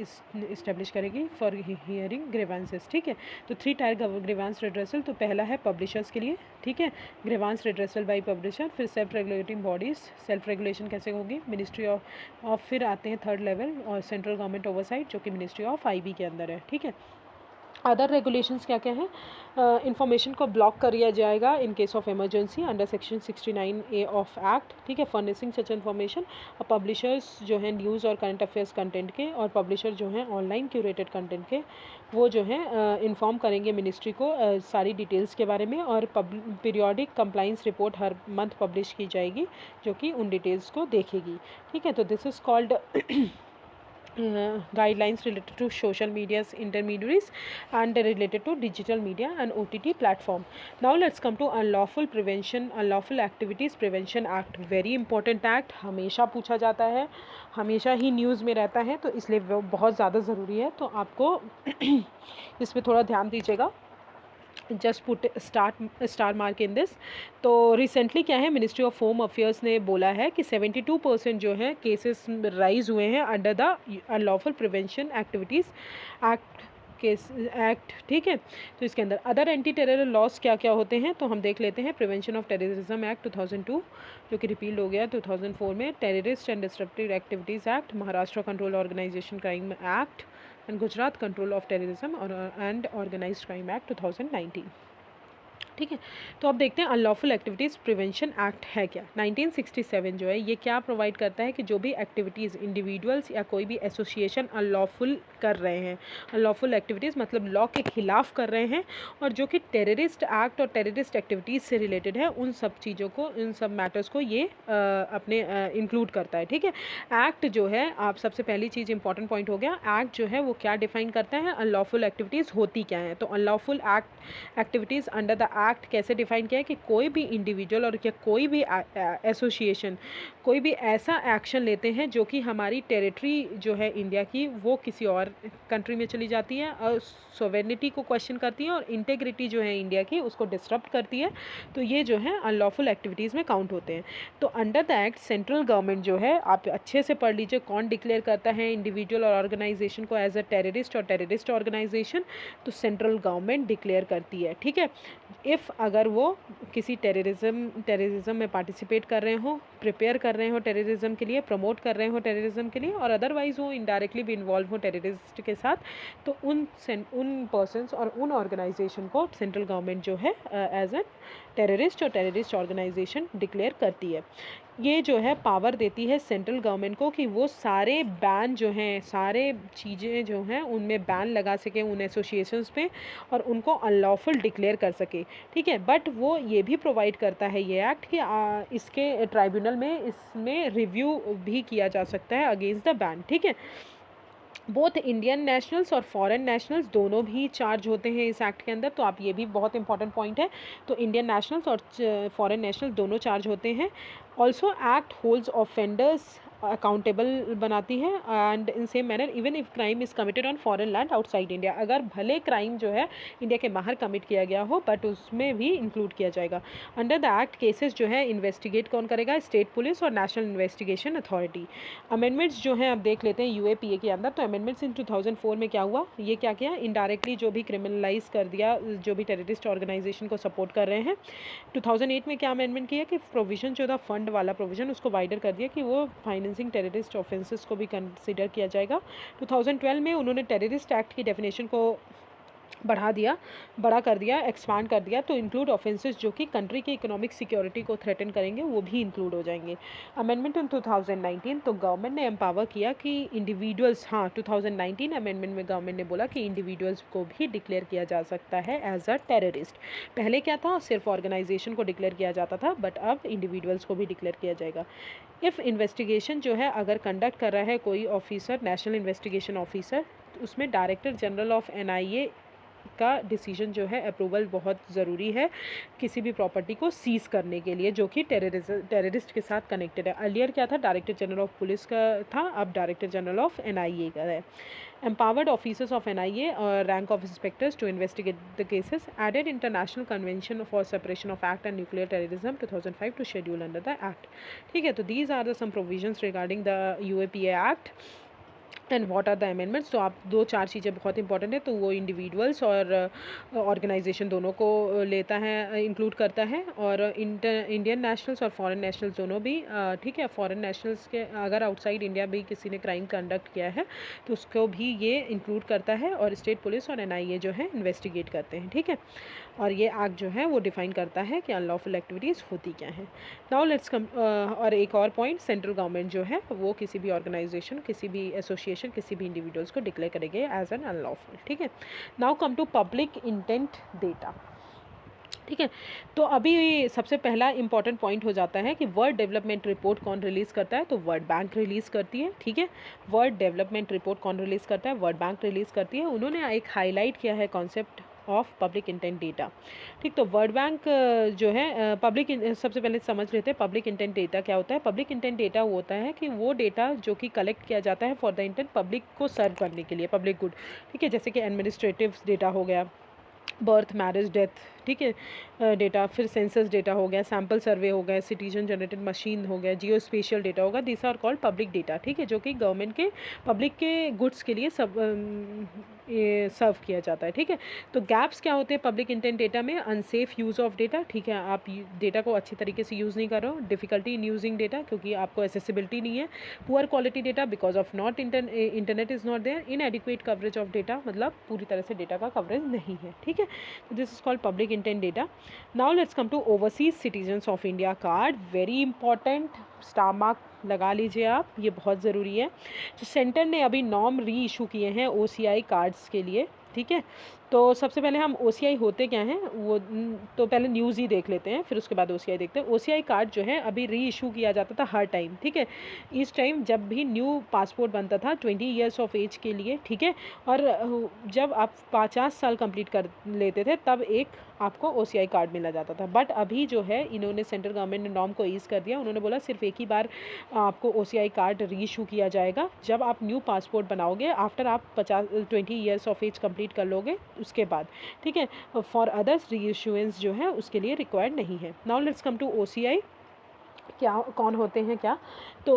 इस्टेब्लिश करेगी फॉर हियरिंग ग्रीवेंसेस. ठीक है, तो 3 टायर ग्रीवांस रिड्रेसल. तो पहला है पब्लिशर्स के लिए. ठीक है, ग्रीवांस रिड्रेसल बाय पब्लिशर. फिर self regulating bodies, self regulation कैसे होगी, मिनिस्ट्री ऑफ फिर आते हैं थर्ड लेवल और सेंट्रल गवर्नमेंट ओवरसाइट जो कि मिनिस्ट्री ऑफ आईबी के अंदर है. ठीक है, अदर रेगुलेशंस क्या क्या हैं, इंफॉर्मेशन को ब्लॉक कर दिया जाएगा in case of emergency under section 69A of act. ठीक है, फर्निशिंग सच इन्फॉर्मेशन. पब्लिशर्स जो हैं न्यूज़ और करंट अफेयर्स कंटेंट के, और पब्लिशर जो हैं ऑनलाइन क्यूरेटेड कंटेंट के, वो जो हैं इन्फॉर्म करेंगे मिनिस्ट्री को सारी डिटेल्स के बारे में, और पीरियोडिक कंप्लाइंस रिपोर्ट हर मंथ पब्लिश की जाएगी जो कि उन डिटेल्स को देखेगी. ठीक है, तो this is called guidelines related to social media's intermediaries and related to digital media and OTT platform. Now let's come to unlawful activities prevention act. Very important act, हमेशा पूछा जाता है, हमेशा ही न्यूज़ में रहता है, तो इसलिए वो बहुत ज़्यादा ज़रूरी है. तो आपको इस पर थोड़ा ध्यान दीजिएगा. Just put star mark in this. तो रिसेंटली क्या है, मिनिस्ट्री ऑफ होम अफेयर्स ने बोला है कि 72% जो है केसेस राइज हुए हैं under the unlawful prevention activities act. ठीक है, तो इसके अंदर अदर एंटी टेरर लॉस क्या क्या होते हैं, तो हम देख लेते हैं. प्रिवेंशन ऑफ टेररिज्म एक्ट 2002 जो कि रिपील हो गया 2004 में. Terrorist and disruptive activities act, Maharashtra control organisation crime act, and Gujarat control of terrorism and organised crime act 2019. ठीक है, तो अब देखते हैं अनलॉफुल एक्टिविटीज़ प्रिवेंशन एक्ट है क्या. 1967 जो है ये क्या प्रोवाइड करता है कि जो भी एक्टिविटीज़ इंडिविजुअल्स या कोई भी एसोसिएशन अनलॉफुल कर रहे हैं, अनलॉफुल एक्टिविटीज़ मतलब लॉ के खिलाफ कर रहे हैं, और जो कि टेररिस्ट एक्ट और टेररिस्ट एक्टिविटीज़ से रिलेटेड है, उन सब चीज़ों को, इन सब मैटर्स को ये अपने इंक्लूड करता है. ठीक है, एक्ट जो है, आप सबसे पहली चीज़ इंपॉर्टेंट पॉइंट हो गया, एक्ट जो है वो क्या डिफाइन करता है, अनलॉफुल एक्टिविटीज़ होती क्या है. तो unlawful activities under the act कैसे डिफाइन किया है कि कोई भी इंडिविजुअल और क्या कोई भी एसोसिएशन कोई भी ऐसा एक्शन लेते हैं जो कि हमारी टेरिटरी जो है इंडिया की वो किसी और कंट्री में चली जाती है, और सोवेनिटी को क्वेश्चन करती है, और इंटेग्रिटी जो है इंडिया की उसको डिस्टर्ब करती है, तो ये जो है अनलॉफुल एक्टिविटीज़ में काउंट होते हैं. तो under the act central government जो है, आप अच्छे से पढ़ लीजिए कौन डिक्लेयर करता है इंडिविजुअल और ऑर्गेनाइजेशन को एज अ टेररिस्ट और टेररिस्ट ऑर्गेनाइजेशन, तो सेंट्रल गवर्नमेंट डिक्लेयर करती है. ठीक है, इफ़ अगर वो किसी टेररिज्म में पार्टिसिपेट कर रहे हो, प्रिपेयर कर रहे हो टेररिज्म के लिए, प्रमोट कर रहे हो टेररिज्म के लिए, और अदरवाइज़ वो इनडायरेक्टली भी इन्वॉल्व हो टेररिस्ट के साथ, तो उन पर्सन्स और उन ऑर्गेनाइजेशन को सेंट्रल गवर्नमेंट जो है एज ए टेररिस्ट और टेररिस्ट ऑर्गेनाइजेशन डिक्लेयर करती है. ये जो है पावर देती है सेंट्रल गवर्नमेंट को कि वो सारे बैन जो हैं, सारे चीज़ें जो हैं उनमें बैन लगा सके उन एसोसिएशंस पे, और उनको अनलॉफुल डिक्लेयर कर सके. ठीक है, बट वो ये भी प्रोवाइड करता है ये एक्ट कि इसके ट्राइब्यूनल में इसमें रिव्यू भी किया जा सकता है अगेंस्ट द बैन. ठीक है, बोथ इंडियन नेशनल्स और फॉरेन नेशनल्स दोनों भी चार्ज होते हैं इस एक्ट के अंदर, तो आप ये भी बहुत इंपॉर्टेंट पॉइंट है. तो इंडियन नेशनल्स और फॉरेन नेशनल्स दोनों चार्ज होते हैं. Also act holds offenders accountable बनाती है and in same manner even if crime is committed on foreign land outside India, अगर भले क्राइम जो है इंडिया के बाहर कमिट किया गया हो बट उसमें भी इंक्लूड किया जाएगा। अंडर द एक्ट केसेस जो है इन्वेस्टिगेट कौन करेगा? स्टेट पुलिस और नेशनल इन्वेस्टिगेशन अथॉरिटी। अमेंडमेंट्स जो हैं अब देख लेते हैं यूएपीए के अंदर। तो अमेंडमेंट्स इन 2004 में क्या हुआ? ये क्या किया? इनडायरेक्टली जो भी क्रिमिनलाइज कर दिया जो भी टेररिस्ट ऑर्गेनाइजेशन को सपोर्ट कर रहे हैं। 2008 में क्या अमेंडमेंट किया कि प्रोविजन जो था फंड वाला प्रोविजन उसको वाइडर कर दिया कि वो फाइनेंसिंग टेररिस्ट ऑफेंसेस को भी कंसिडर किया जाएगा। 2012 में उन्होंने टेररिस्ट एक्ट की डेफिनेशन को बड़ा कर दिया, एक्सपांड कर दिया, तो इंक्लूड ऑफेंसेस जो कि कंट्री की इकोनॉमिक सिक्योरिटी को थ्रेटन करेंगे वो भी इंक्लूड हो जाएंगे। अमेंडमेंट इन 2019, तो गवर्नमेंट ने एम्पावर किया कि इंडिविजुअल्स, 2019 अमेंडमेंट में गवर्नमेंट ने बोला कि इंडिविजुअल्स को भी डिक्लेयर किया जा सकता है एज अ टेररिस्ट। पहले क्या था? सिर्फ ऑर्गेनाइजेशन को डिक्लेयर किया जाता था, बट अब इंडिविजुअल्स को भी डिक्लेयर किया जाएगा। इफ़ इन्वेस्टिगेशन जो है अगर कंडक्ट कर रहा है कोई ऑफिसर, नेशनल इन्वेस्टिगेशन ऑफिसर, तो उसमें डायरेक्टर जनरल ऑफ एनआईए का डिसीजन जो है अप्रूवल बहुत ज़रूरी है किसी भी प्रॉपर्टी को सीज करने के लिए जो कि टेररिस्ट के साथ कनेक्टेड है। अर्लियर क्या था? डायरेक्टर जनरल ऑफ पुलिस का था, अब डायरेक्टर जनरल ऑफ एनआईए का है। Empowered officers of NIA or rank of inspectors to investigate the cases. Added International Convention for Separation of Act and Nuclear Terrorism 2005 to schedule under the Act. ठीक है, तो these are the some provisions regarding the UAPA Act. And what are the amendments. तो आप 2-4 चीज़ें बहुत इंपॉर्टेंट है, तो वो इंडिविजुअल्स और ऑर्गेनाइजेशन दोनों को लेता है, इंक्लूड करता है, और इंडियन नेशनल्स और फॉरेन नेशनल्स दोनों भी। ठीक है, फॉरेन नेशनल्स के अगर आउटसाइड इंडिया भी किसी ने क्राइम कंडक्ट किया है तो उसको भी ये इंक्लूड करता है, और स्टेट पुलिस और एनआईए जो है इन्वेस्टिगेट करते हैं। ठीक है, और ये एक्ट जो है वो डिफाइन करता है कि अनलॉफुल एक्टिविटीज़ होती क्या हैं। नाउ लेट्स कम, और एक और पॉइंट, सेंट्रल गवर्नमेंट जो है वो किसी भी ऑर्गेनाइजेशन, किसी भी एसोसिएशन, किसी भी इंडिविजुअल्स को डिक्लेयर करेंगे एज एन अनलॉफुल। ठीक है, now come to public intent data. ठीक है, तो अभी सबसे पहला इंपॉर्टेंट पॉइंट हो जाता है कि वर्ल्ड डेवलपमेंट रिपोर्ट कौन रिलीज़ करता है? तो वर्ल्ड बैंक रिलीज़ करती है। ठीक है, वर्ल्ड डेवलपमेंट रिपोर्ट कौन रिलीज़ करता है? वर्ल्ड बैंक रिलीज़ करती है। उन्होंने एक हाईलाइट किया है concept of public intent data. ठीक, तो वर्ल्ड बैंक जो है सबसे पहले समझ लेते हैं पब्लिक इंटेंट डेटा क्या होता है। पब्लिक इंटेंट डेटा वो होता है कि वो डेटा जो कि कलेक्ट किया जाता है फॉर द इंटेंट पब्लिक को सर्व करने के लिए, पब्लिक गुड। ठीक है, जैसे कि एडमिनिस्ट्रेटिव डेटा हो गया, बर्थ, मैरिज, डेथ, ठीक है, डेटा, फिर सेंसस डेटा हो गया, सैम्पल सर्वे हो गया, सिटीजन जनरेटेड मशीन हो गया, जियो स्पेशियल डेटा होगा, this are called public data. ठीक है, जो कि गवर्नमेंट के पब्लिक के गुड्स के लिए ये सर्व किया जाता है। ठीक है, तो गैप्स क्या होते हैं पब्लिक इंटेंट डेटा में? Unsafe use of data. ठीक है, आप डेटा को अच्छी तरीके से यूज़ नहीं कर रहे हो, डिफ़िकल्टी इन यूजिंग डेटा क्योंकि आपको एसेसिबिलिटी नहीं है, poor quality data because of not internet is not there, inadequate coverage of data, मतलब पूरी तरह से डेटा का कवरेज नहीं है। ठीक है, this is called public intent data. Now let's come to overseas citizens of India card, very important, star mark लगा लीजिए आप, ये बहुत ज़रूरी है। तो सेंटर ने अभी नॉर्म री इशू किए हैं ओसीआई कार्ड्स के लिए। ठीक है, तो सबसे पहले हम ओसीआई होते क्या हैं वो तो पहले न्यूज़ ही देख लेते हैं, फिर उसके बाद ओसीआई देखते हैं। ओसीआई कार्ड जो है अभी री इशू किया जाता था हर टाइम। ठीक है, इस टाइम जब भी न्यू पासपोर्ट बनता था 20 ईयर्स ऑफ एज के लिए। ठीक है, और जब आप 50 साल कंप्लीट कर लेते थे तब एक आपको ओसीआई कार्ड मिला जाता था। बट अभी जो है इन्होंने सेंट्रल गवर्नमेंट ने नॉर्म को ईज़ कर दिया, उन्होंने बोला सिर्फ एक ही बार आपको ओसीआई कार्ड री इशू किया जाएगा जब आप न्यू पासपोर्ट बनाओगे, आफ्टर आप 20 ईयर्स ऑफ एज कंप्लीट कर लोगे उसके बाद। ठीक है, फॉर अदर्स री इशुएंस जो है उसके लिए रिक्वायर्ड नहीं है। Now let's come to OCI, क्या कौन होते हैं क्या? तो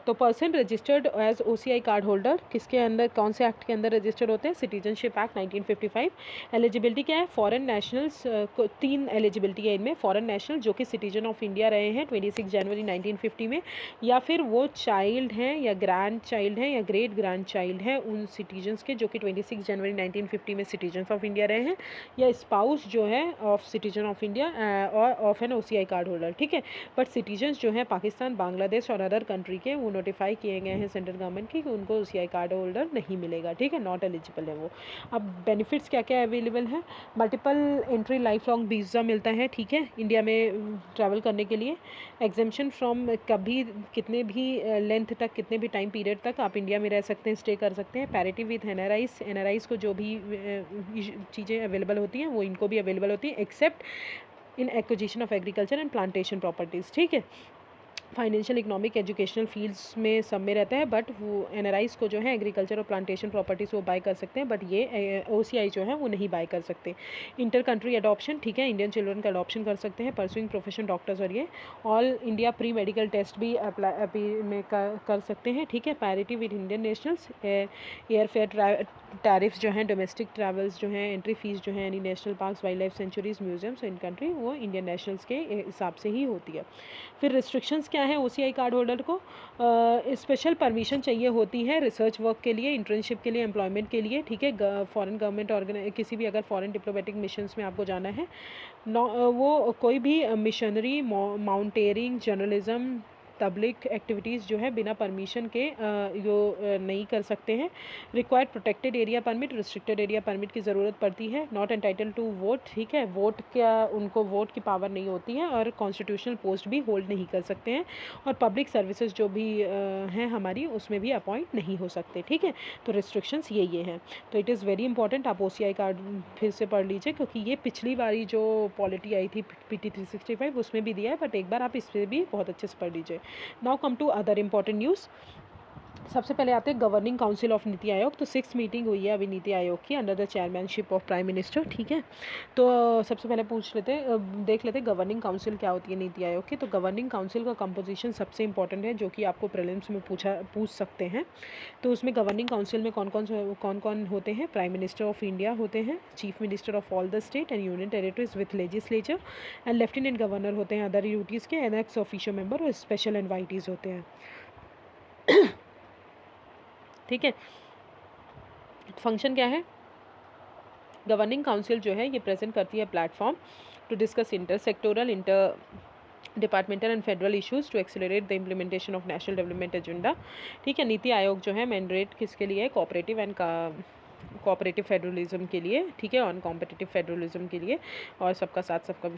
तो person registered as OCI card holder किसके अंदर, कौन से एक्ट के अंदर रजिस्टर्ड होते हैं? Citizenship act 1955। एलिजिबिलिटी क्या है? फॉरेन नेशनल्स को 3 एलिजिबिलिटी है इनमें। फॉरेन नेशनल जो कि सिटीजन ऑफ इंडिया रहे हैं 26 जनवरी 1950 में, या फिर वो चाइल्ड हैं या ग्रैंड चाइल्ड हैं या ग्रेट ग्रैंड चाइल्ड हैं उन सिटीजन्स के जो कि 26 जनवरी 1950 में सिटीजन्स ऑफ इंडिया रहे हैं, या स्पाउस जो है ऑफ सिटीजन ऑफ इंडिया और of an OCI card holder. ठीक है, बट सिटीजन्स जो हैं पाकिस्तान, बांग्लादेश और अदर कंट्री के, वो नोटिफाई किए गए हैं सेंट्रल गवर्नमेंट की कि उनको ओसीआई कार्ड होल्डर नहीं मिलेगा। ठीक है, नॉट एलिजिबल है वो। अब बेनिफिट्स क्या क्या अवेलेबल है? Multiple entry life long visa मिलता है। ठीक है, इंडिया में ट्रैवल करने के लिए। एग्जेम्पशन फ्रॉम कभी कितने भी लेंथ तक, कितने भी टाइम पीरियड तक आप इंडिया में रह सकते हैं, स्टे कर सकते हैं। पैरिटी विद एनआरआईज को जो भी चीज़ें अवेलेबल होती हैं वो इनको भी अवेलेबल होती हैं, accept in acquisition of agriculture and plantation properties. ठीक है, फाइनेंशियल, इकोनॉमिक, एजुकेशनल फील्ड्स में सब में रहता है, बट वो एनआरआईज़ को जो है एग्रीकल्चर और प्लांटेशन प्रॉपर्टीज़ वो बाय कर सकते हैं, बट ये ओसीआई जो है वो नहीं बाय कर सकते। इंटर कंट्री अडॉप्शन, ठीक है, इंडियन चिल्ड्रन का अडॉप्शन कर सकते हैं, परसुइंग प्रोफेशन डॉक्टर्स, और ये all India pre medical test भी अप्लाई में कर सकते हैं, ठीक है। Parity with Indian nationals, airfare tariffs जो हैं, डोमेस्टिक ट्रैवल्स जो हैं, एंट्री फीस जो है any national parks, wild life sanctuaries, museums in country, वो इंडियन नेशनल्स के हिसाब से ही होती है। फिर रिस्ट्रिक्शंस क्या है ओसीआई कार्ड होल्डर को? स्पेशल परमिशन चाहिए होती है रिसर्च वर्क के लिए, इंटर्नशिप के लिए, एम्प्लॉयमेंट के लिए, ठीक है। फॉरेन गवर्नमेंट ऑर्गेनाइज किसी भी अगर फॉरेन डिप्लोमेटिक मिशंस में आपको जाना है, वो कोई भी मिशनरी, माउंटेयरिंग, जर्नलिज्म, पब्लिक एक्टिविटीज़ जो है बिना परमिशन के नहीं कर सकते हैं। Required protected area permit, restricted area permit की ज़रूरत पड़ती है। नॉट एंटाइटल टू वोट, ठीक है, वोट क्या उनको वोट की पावर नहीं होती है, और कॉन्स्टिट्यूशनल पोस्ट भी होल्ड नहीं कर सकते हैं, और पब्लिक सर्विसेज जो भी हैं हमारी उसमें भी अपॉइंट नहीं हो सकते, ठीक है। तो रिस्ट्रिक्शंस ये हैं। तो इट इज़ वेरी इंपॉर्टेंट, आप ओसीआई कार्ड फिर से पढ़ लीजिए, क्योंकि ये पिछली बारी जो पॉलिटी आई थी PT 365 उसमें भी दिया है, बट एक बार आप इस पर भी बहुत अच्छे से पढ़ लीजिए। Now come to other important news. सबसे पहले आते हैं governing council of NITI Aayog. तो 6th मीटिंग हुई है अभी नीति आयोग की, under the chairmanship of prime minister, ठीक है। तो सबसे पहले देख लेते हैं गवर्निंग काउंसिल क्या होती है नीति आयोग की। तो गवर्निंग काउंसिल का कंपोजिशन सबसे इंपॉर्टेंट है, जो कि आपको प्रीलिम्स में पूछ सकते हैं। तो उसमें गवर्निंग काउंसिल में कौन कौन होते हैं? प्राइम मिनिस्टर ऑफ इंडिया होते हैं, chief minister of all the state and union territories with legislature, and lieutenant governor होते हैं अदर ड्यूटीज़ के, एंड एक्स ऑफिशियल मेंबर और स्पेशल इन्वाइटीज़ होते हैं, ठीक है। फंक्शन क्या है? गवर्निंग काउंसिल जो है ये प्रेजेंट करती है platform to discuss inter sectoral, inter departmental and federal issues to accelerate the implementation of national development agenda, ठीक है। नीति आयोग जो है मैंडेट किसके लिए है? कोऑपरेटिव फेडरलिज्म के लिए, ठीक है, ऑन कॉम्पिटिटिव फेडरलिज्म के लिए, और सबका साथ सबका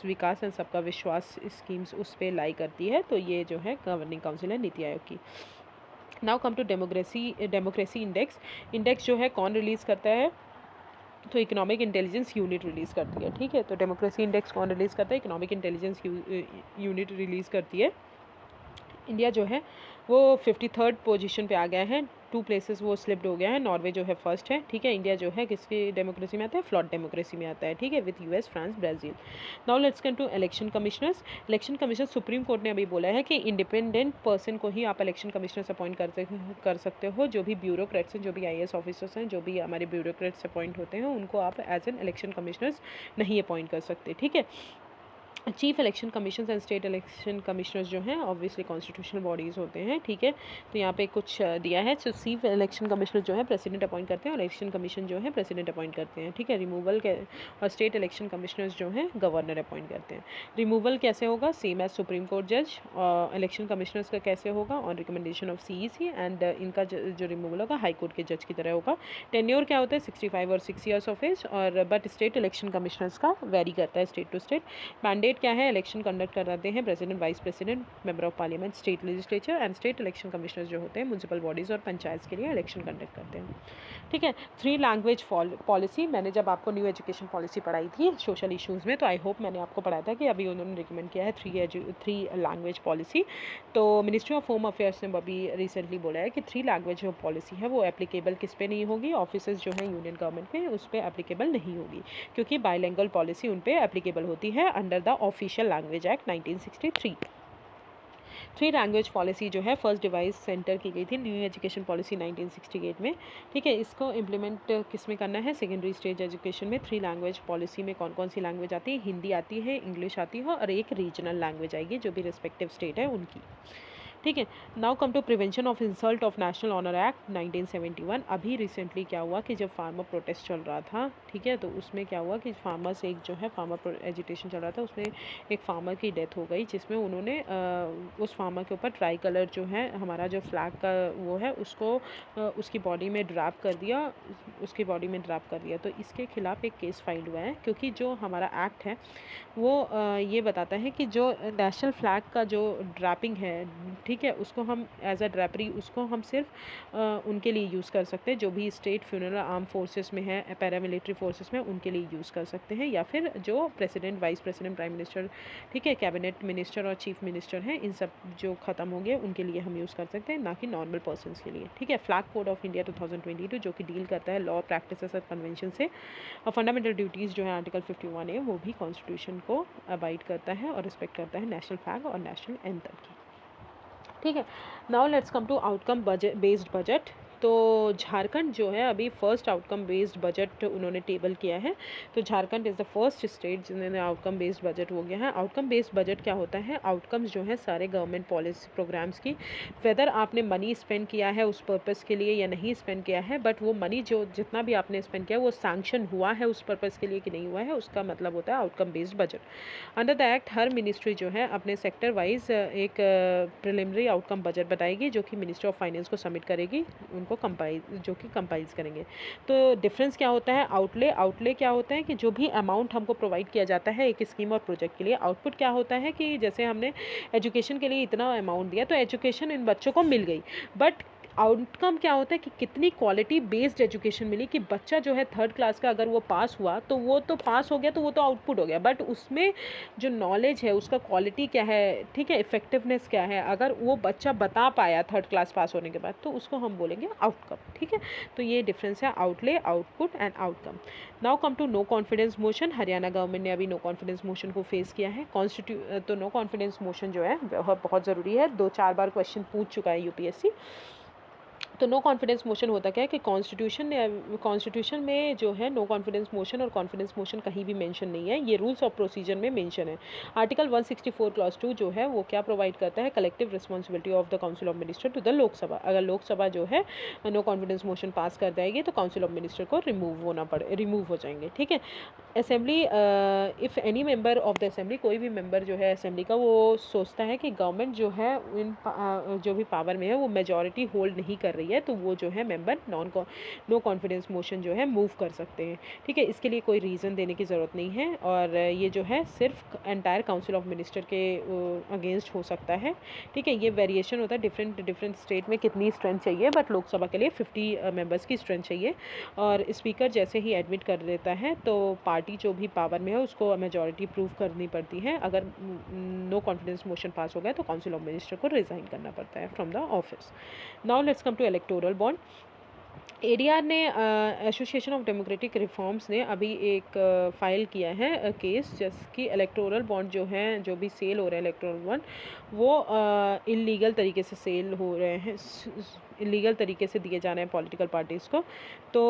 विकास एंड सबका विश्वास स्कीम्स उस पर लाई करती है। तो ये जो है गवर्निंग काउंसिल है नीति आयोग की। Now come to democracy index जो है कौन रिलीज़ करता है? तो इकोनॉमिक इंटेलिजेंस यूनिट रिलीज़ करती है, ठीक है। तो डेमोक्रेसी इंडेक्स कौन रिलीज़ करता है? इकोनॉमिक इंटेलिजेंस यूनिट रिलीज़ करती है। इंडिया जो है वो 53rd पोजीशन पे आ गया है, 2 प्लेसेस वो स्लिप्ड हो गया है। नॉर्वे जो है फर्स्ट है, ठीक है। इंडिया जो है किसकी डेमोक्रेसी में आता है? फ्लॉट डेमोक्रेसी में आता है, ठीक है, with US, France, Brazil. Now let's come to election commissioners. Election commissioner supreme court ने अभी बोला है कि इंडिपेंडेंट पर्सन को ही आप इलेक्शन कमिश्नर्स अपॉइंट कर सकते हो। जो भी ब्यूरोक्रेट्स हैं, जो भी IAS ऑफिसर्स हैं, जो भी हमारे ब्यूरोक्रेट्स अपॉइंट होते हैं, उनको आप एज एन इलेक्शन कमिश्नर्स नहीं अपॉइंट कर सकते, ठीक है। Chief election commission and state election commissioners जो हैं ऑब्वियसली कॉन्स्टिट्यूशनल बॉडीज़ होते हैं, ठीक है। तो यहाँ पे कुछ दिया है। तो चीफ इलेक्शन कमिश्नर जो है प्रेसिडेंट अपॉइंट करते हैं, और इलेक्शन कमीशन जो है प्रेसिडेंट अपॉइंट करते हैं, ठीक है। रिमूवल के और स्टेट इलेक्शन कमिश्नर्स जो हैं गवर्नर अपॉइंट करते हैं। रिमूवल कैसे होगा? सेम एज सुप्रीम कोर्ट जज। इलेक्शन कमिश्नर्स का कैसे होगा? On recommendation of CEC, and इनका जो रिमूवल होगा हाई कोर्ट के जज की तरह होगा। टेन्योर क्या होता है? 65 और 6 ईयर्स ऑफ एज, और बट स्टेट इलेक्शन कमिश्नर्स का वेरी करता है स्टेट टू स्टेट। मैंडेट क्या है? इलेक्शन कंडक्ट कराते हैं president, vice president, member of parliament, state legislature, and state election commissioners जो होते हैं म्यूनसिपल बॉडीज़ और पंचायत के लिए इलेक्शन कंडक्ट करते हैं, ठीक है। 3 लैंग्वेज पॉलिसी, मैंने जब आपको न्यू एजुकेशन पॉलिसी पढ़ाई थी सोशल इश्यूज़ में, तो आई होप मैंने आपको पढ़ाया था कि अभी उन्होंने रिकमेंड किया है 3 लैंग्वेज पॉलिसी। तो मिनिस्ट्री ऑफ होम अफेयर्स ने अभी रिसेंटली बोला है कि 3 लैंग्वेज जो पॉलिसी है वो एप्लीकेबल किस पे नहीं होगी? ऑफिसर्स जो हैं यूनियन गवर्नमेंट में उस पर एप्लीकेबल नहीं होगी, क्योंकि बाइलिंगुअल पॉलिसी उन पर एप्लीकेबल होती है under the official language act 1963। 3 language policy जो है फर्स्ट डिवाइस सेंटर की गई थी न्यू एजुकेशन पॉलिसी 1968 में, ठीक है। इसको इम्प्लीमेंट किस में करना है? सेकेंडरी स्टेज एजुकेशन में। 3 लैंग्वेज पॉलिसी में कौन कौन सी लैंग्वेज आती है? हिंदी आती है, इंग्लिश आती है, और एक रीजनल लैंग्वेज आएगी जो भी रिस्पेक्टिव स्टेट है उनकी, ठीक है। Now come to prevention of insult of national honour act 1971। अभी रिसेंटली क्या हुआ कि जब फार्मर प्रोटेस्ट चल रहा था, ठीक है, तो उसमें क्या हुआ कि फार्मर्स एक जो है फार्मर एजिटेशन चल रहा था, उसमें एक फार्मर की डेथ हो गई, जिसमें उन्होंने उस फार्मर के ऊपर ट्राई कलर जो है हमारा जो फ्लैग का वो है उसको उसकी बॉडी में ड्रैप कर दिया, तो इसके खिलाफ एक केस फाइल हुआ है, क्योंकि जो हमारा एक्ट है वो ये बताता है कि जो नेशनल फ्लैग का जो ड्रैपिंग है, ठीक ठीक है, उसको हम एज अ ड्रैपरी उसको हम सिर्फ उनके लिए यूज़ कर सकते हैं जो भी स्टेट फ्यूनरल आर्म फोर्सेस में है, पैरामिलिट्री फोर्सेस में, उनके लिए यूज़ कर सकते हैं, या फिर जो president, vice president, prime minister, ठीक है, कैबिनेट मिनिस्टर और चीफ मिनिस्टर हैं, इन सब जो ख़त्म हो गए उनके लिए हम यूज़ कर सकते हैं, ना कि नॉर्मल पर्सनस के लिए। ठीक है, फ्लैग कोड ऑफ इंडिया 2022 जो कि डील करता है लॉ, प्रैक्टिसेस और कन्वेंशन से, और फंडामेंटल ड्यूटीज़ जो है आर्टिकल 51A वो भी कॉन्स्टिट्यूशन को अबाइड करता है और रिस्पेक्ट करता है नेशनल फ्लैग और नेशनल एंथम की। ठीक है, now let's come to outcome based budget. तो झारखंड जो है अभी फर्स्ट आउटकम बेस्ड बजट उन्होंने टेबल किया है। तो Jharkhand is the first state जिन्होंने आउटकम बेस्ड बजट हो गया है। आउटकम बेस्ड बजट क्या होता है? आउटकम्स जो है सारे गवर्नमेंट पॉलिसी प्रोग्राम्स की, वेदर आपने मनी स्पेंड किया है उस पर्पज़ के लिए या नहीं स्पेंड किया है, बट वो मनी जो जितना भी आपने स्पेंड किया वो सैंक्शन हुआ है उस पर्पज़ के लिए कि नहीं हुआ है, उसका मतलब होता है outcome based budget. Under the act her ministry जो है अपने सेक्टर वाइज एक प्रिलिमिनरी आउटकम बजट बताएगी जो कि मिनिस्ट्री ऑफ फाइनेंस को सबमिट करेगी, उनको कंपाइल्स करेंगे। तो डिफरेंस क्या होता है? आउटले क्या होता है कि जो भी अमाउंट हमको प्रोवाइड किया जाता है एक स्कीम और प्रोजेक्ट के लिए। आउटपुट क्या होता है कि जैसे हमने एजुकेशन के लिए इतना अमाउंट दिया तो एजुकेशन इन बच्चों को मिल गई, बट आउटकम क्या होता है कि कितनी क्वालिटी बेस्ड एजुकेशन मिली, कि बच्चा जो है थर्ड क्लास का अगर वो पास हुआ तो वो तो पास हो गया, तो वो तो आउटपुट हो गया, बट उसमें जो नॉलेज है उसका क्वालिटी क्या है, ठीक है, इफेक्टिवनेस क्या है, अगर वो बच्चा बता पाया थर्ड क्लास पास होने के बाद तो उसको हम बोलेंगे आउटकम। ठीक है, तो ये डिफरेंस है outlay, output and outcome. Now come to no confidence motion. Haryana government ने अभी नो कॉन्फिडेंस मोशन को फेस किया है। तो नो कॉन्फिडेंस मोशन जो है बहुत ज़रूरी है, 2-4 बार क्वेश्चन पूछ चुका है यूपीएससी। तो नो कॉन्फिडेंस मोशन होता क्या है कि कॉन्स्टिट्यूशन में जो है नो कॉन्फिडेंस मोशन और कॉन्फिडेंस मोशन कहीं भी मेंशन नहीं है, ये रूल्स ऑफ प्रोसीजर में मेंशन है। आर्टिकल 164 क्लॉज 2 जो है वो क्या प्रोवाइड करता है? Collective responsibility of the council of minister to the Lok Sabha. अगर लोकसभा जो है नो कॉन्फिडेंस मोशन पास कर देगी तो काउंसिल ऑफ मिनिस्टर को रिमूव हो जाएंगे। ठीक है, assembly, if any member of the assembly, कोई भी मेंबर जो है असेंबली का वो सोचता है कि गवर्नमेंट जो है जो भी पावर में है वो मेजॉरिटी होल्ड नहीं कर रही है, तो वो जो है मेंबर नो कॉन्फिडेंस मोशन जो है मूव कर सकते हैं। ठीक है, इसके लिए कोई रीज़न देने की ज़रूरत नहीं है, और ये जो है सिर्फ एंटायर काउंसिल ऑफ मिनिस्टर के अगेंस्ट हो सकता है। ठीक है, ये वेरिएशन होता है डिफरेंट स्टेट में कितनी स्ट्रेंथ चाहिए, बट लोकसभा के लिए 50 मेंबर्स की स्ट्रेंथ चाहिए, और स्पीकर जैसे ही एडमिट कर देता है तो पार्टी जो भी पावर में है उसको मेजॉरिटी प्रूव करनी पड़ती है। अगर नो कॉन्फिडेंस मोशन पास हो गया तो काउंसिल ऑफ मिनिस्टर को रिज़ाइन करना पड़ता है from the office. Now let's come to electoral bond. ADR ने, एसोसिएशन ऑफ डेमोक्रेटिक रिफॉर्म्स ने अभी एक फाइल किया है केस, जिसकी इलेक्टोरल बॉन्ड जो है, जो भी सेल हो रहे हैं इलेक्टोरल बॉन्ड, वो इलीगल तरीके से सेल हो रहे हैं, इलीगल तरीके से दिए जा रहे हैं पॉलिटिकल पार्टीज़ को। तो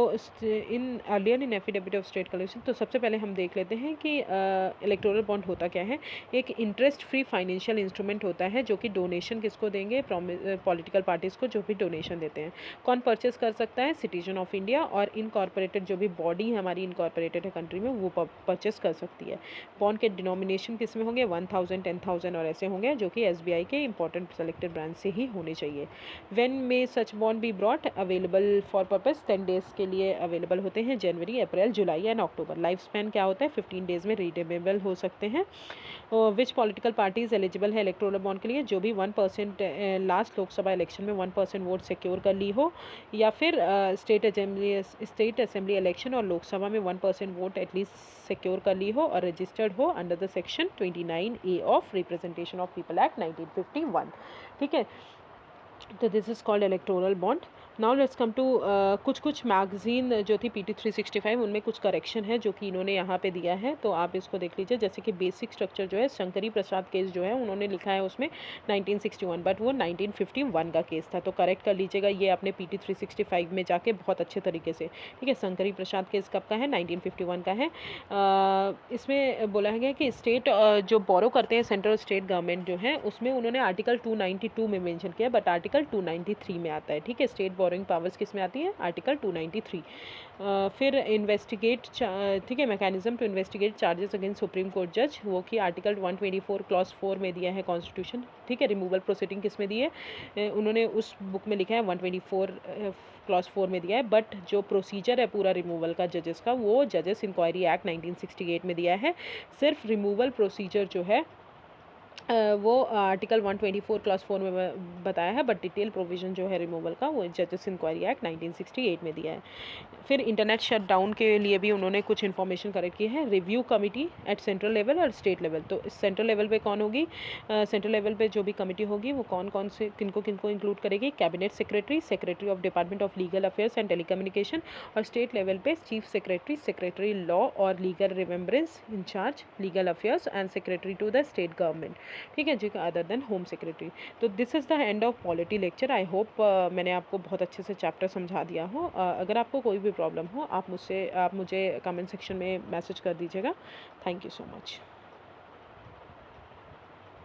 in earlier in affidavit of state collection, तो सबसे पहले हम देख लेते हैं कि इलेक्टोरल बॉन्ड होता क्या है। एक इंटरेस्ट फ्री फाइनेंशियल इंस्ट्रूमेंट होता है जो कि डोनेशन किसको देंगे? पॉलिटिकल पार्टीज़ को जो भी डोनेशन देते हैं। कौन परचेस कर सकता है? सिटीजन ऑफ इंडिया और इनकॉर्पोरेटेड जो भी बॉडी हमारी इनकॉर्पोरेटेड है कंट्री में, वो परचेस कर सकती है। बॉन्ड के डिनोमिनेशन किस में होंगे? 1000, 10,000 और ऐसे होंगे, जो कि एसबीआई के इंपॉर्टेंट सेलेक्टेड ब्रांच से ही होने चाहिए। When may such bond be brought available for purpose, 10 days के लिए अवेलेबल होते हैं, जनवरी, अप्रैल, जुलाई एंड अक्टूबर। लाइफ स्पैन क्या होता है? 15 डेज में रिडीमेबल हो सकते हैं। विच पॉलिटिकल पार्टीज एलिजिबल है इलेक्टोरल बॉन्ड के लिए? जो भी 1% लास्ट लोकसभा इलेक्शन में 1% वोट सिक्योर कर ली हो, या फिर स्टेट असेंबली इलेक्शन और लोकसभा में 1% वोट एटलीस्ट सिक्योर कर ली हो, और रजिस्टर्ड हो under the section 29A of representation of people act 1951। ठीक है, तो this is called electoral bond. Now let's come to कुछ मैगजीन जो थी PT 365, उनमें कुछ करेक्शन है जो कि इन्होंने यहाँ पे दिया है, तो आप इसको देख लीजिए। जैसे कि बेसिक स्ट्रक्चर जो है, शंकरी प्रसाद केस जो है उन्होंने लिखा है उसमें 1961, बट वो 1951 का केस था, तो करेक्ट कर लीजिएगा ये अपने PT 365 में जाके बहुत अच्छे तरीके से। ठीक है, शंकरी प्रसाद केस कब का है? 1951 का है। इसमें बोला गया कि स्टेट जो बोरो करते हैं सेंट्रल स्टेट गवर्नमेंट जो है, उसमें उन्होंने आर्टिकल 292 में मेंशन किया, बट आर्टिकल 293 में आता है। ठीक है, स्टेट बोरोइंग पावर्स किस में आती है? आर्टिकल 293। फिर इन्वेस्टिगेट, ठीक है, mechanism to investigate charges against supreme court जज, वो कि आर्टिकल 124 क्लॉज 4 में दिया है कॉन्स्टिट्यूशन। ठीक है, रिमूवल प्रोसीडिंग किस में दी है? उन्होंने उस बुक में लिखा है 124 क्लॉज 4 में दिया है, बट जो प्रोसीजर है पूरा रिमूवल का जजेस का, वो जजेस इंक्वायरी एक्ट 1968 में दिया है। सिर्फ रिमूवल प्रोसीजर जो है वो आर्टिकल 124 क्लास 4 में बताया है, बट डिटेल प्रोविज़न जो है रिमूवल का वो जजेस इंक्वायरी एक्ट 1968 में दिया है। फिर इंटरनेट शटडाउन के लिए भी उन्होंने कुछ इन्फॉर्मेशन कलेक्ट की है। Review committee at central level और स्टेट लेवल, तो इस सेंट्रल लेवल पे कौन होगी, सेंट्रल लेवल पे जो भी कमिटी होगी वो कौन कौन से किनको किनको इंक्लूड करेगी, cabinet secretary, secretary of department of legal affairs and telecommunication, और स्टेट लेवल पे चीफ सेक्रेटरी, सेक्रेटरी लॉ और legal remembrance incharge legal affairs and secretary to the state government, ठीक है जी, अदर देन होम सेक्रेटरी। तो this is the end of polity lecture. I hope मैंने आपको बहुत अच्छे से चैप्टर समझा दिया हो। अगर आपको कोई भी प्रॉब्लम हो आप मुझे कमेंट सेक्शन में मैसेज कर दीजिएगा। Thank you so much.